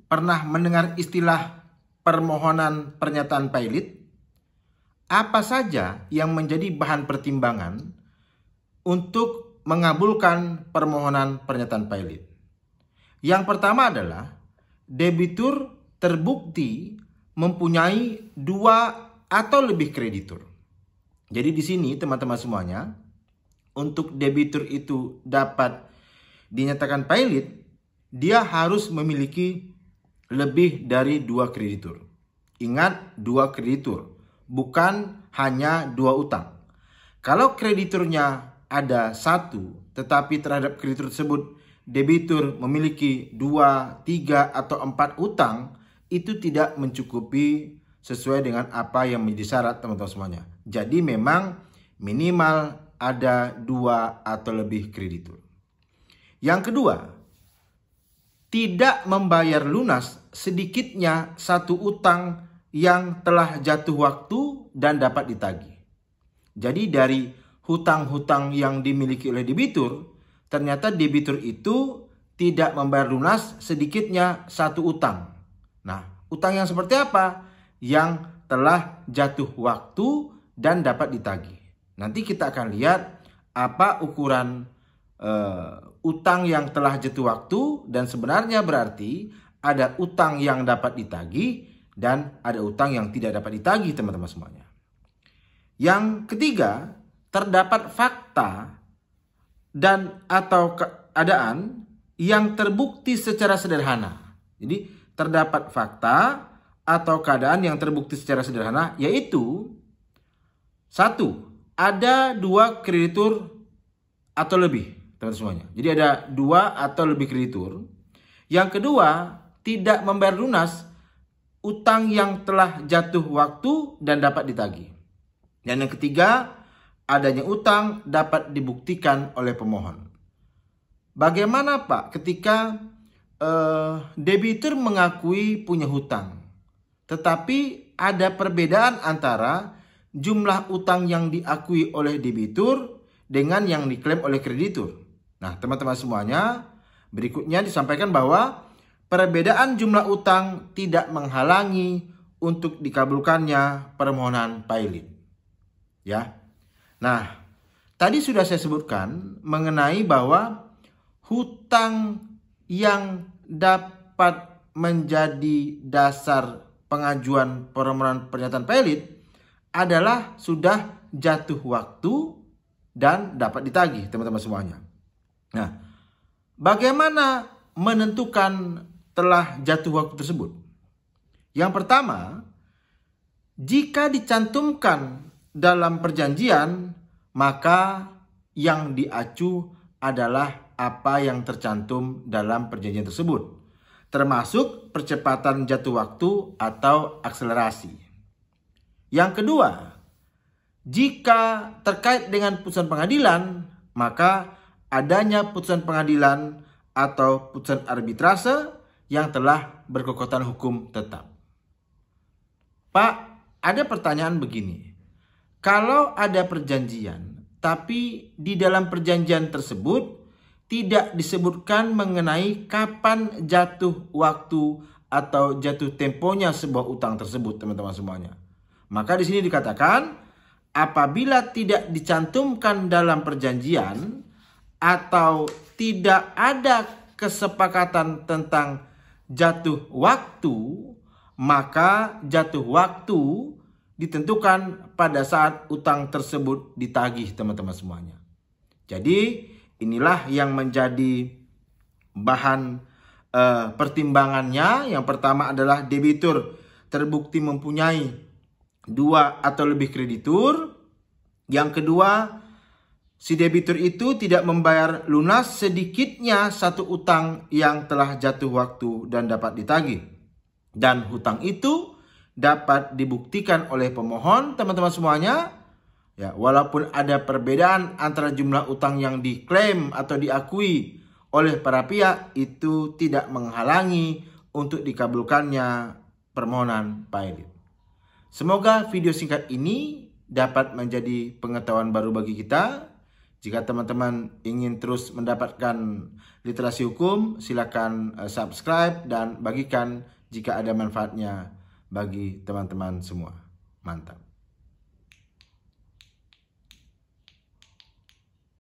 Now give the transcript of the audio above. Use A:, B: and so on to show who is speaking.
A: pernah mendengar istilah permohonan pernyataan pilot? Apa saja yang menjadi bahan pertimbangan untuk mengabulkan permohonan pernyataan pilot? Yang pertama adalah debitur terbukti mempunyai 2 atau lebih kreditur. Jadi di sini teman-teman semuanya, untuk debitur itu dapat dinyatakan pilot, dia harus memiliki lebih dari 2 kreditur. Ingat, 2 kreditur, bukan hanya 2 utang. Kalau krediturnya ada 1, tetapi terhadap kreditur tersebut debitur memiliki 2, 3, atau 4 utang, itu tidak mencukupi sesuai dengan apa yang menjadi syarat teman-teman semuanya. Jadi memang minimal ada 2 atau lebih kreditur. Yang kedua, tidak membayar lunas sedikitnya 1 utang yang telah jatuh waktu dan dapat ditagih. Jadi dari hutang-hutang yang dimiliki oleh debitur, ternyata debitur itu tidak membayar lunas sedikitnya 1 utang. Nah, utang yang seperti apa? Yang telah jatuh waktu dan dapat ditagih. Nanti kita akan lihat apa ukuran utang yang telah jatuh waktu, dan sebenarnya berarti ada utang yang dapat ditagih dan ada utang yang tidak dapat ditagih teman-teman semuanya. Yang ketiga, terdapat fakta dan atau keadaan yang terbukti secara sederhana. Jadi terdapat fakta atau keadaan yang terbukti secara sederhana, yaitu 1. Ada 2 kreditur atau lebih, teman-teman semuanya. Jadi ada 2 atau lebih kreditur. Yang kedua, tidak membayar lunas utang yang telah jatuh waktu dan dapat ditagih. Dan yang ketiga, adanya utang dapat dibuktikan oleh pemohon. Bagaimana Pak ketika debitur mengakui punya hutang, tetapi ada perbedaan antara jumlah utang yang diakui oleh debitur dengan yang diklaim oleh kreditur? Nah, teman-teman semuanya, berikutnya disampaikan bahwa perbedaan jumlah utang tidak menghalangi untuk dikabulkannya permohonan pilot. Ya. Nah, tadi sudah saya sebutkan mengenai bahwa hutang yang dapat menjadi dasar pengajuan permohonan pernyataan pilot adalah sudah jatuh waktu dan dapat ditagih, teman-teman semuanya. Nah, bagaimana menentukan telah jatuh waktu tersebut? Yang pertama, jika dicantumkan dalam perjanjian, maka yang diacu adalah apa yang tercantum dalam perjanjian tersebut, termasuk percepatan jatuh waktu atau akselerasi. Yang kedua, jika terkait dengan putusan pengadilan, maka adanya putusan pengadilan atau putusan arbitrase yang telah berkekuatan hukum tetap. Pak, ada pertanyaan begini. Kalau ada perjanjian, tapi di dalam perjanjian tersebut tidak disebutkan mengenai kapan jatuh waktu atau jatuh temponya sebuah utang tersebut, teman-teman semuanya. Maka di sini dikatakan, apabila tidak dicantumkan dalam perjanjian atau tidak ada kesepakatan tentang jatuh waktu, maka jatuh waktu ditentukan pada saat utang tersebut ditagih, teman-teman semuanya. Jadi inilah yang menjadi bahan pertimbangannya. Yang pertama adalah debitur terbukti mempunyai 2 atau lebih kreditur. Yang kedua, si debitur itu tidak membayar lunas sedikitnya 1 utang yang telah jatuh waktu dan dapat ditagih. Dan hutang itu dapat dibuktikan oleh pemohon, teman-teman semuanya. Ya, walaupun ada perbedaan antara jumlah utang yang diklaim atau diakui oleh para pihak, itu tidak menghalangi untuk dikabulkannya permohonan pilot. Semoga video singkat ini dapat menjadi pengetahuan baru bagi kita. Jika teman-teman ingin terus mendapatkan literasi hukum, silakan subscribe dan bagikan jika ada manfaatnya bagi teman-teman semua. Mantap.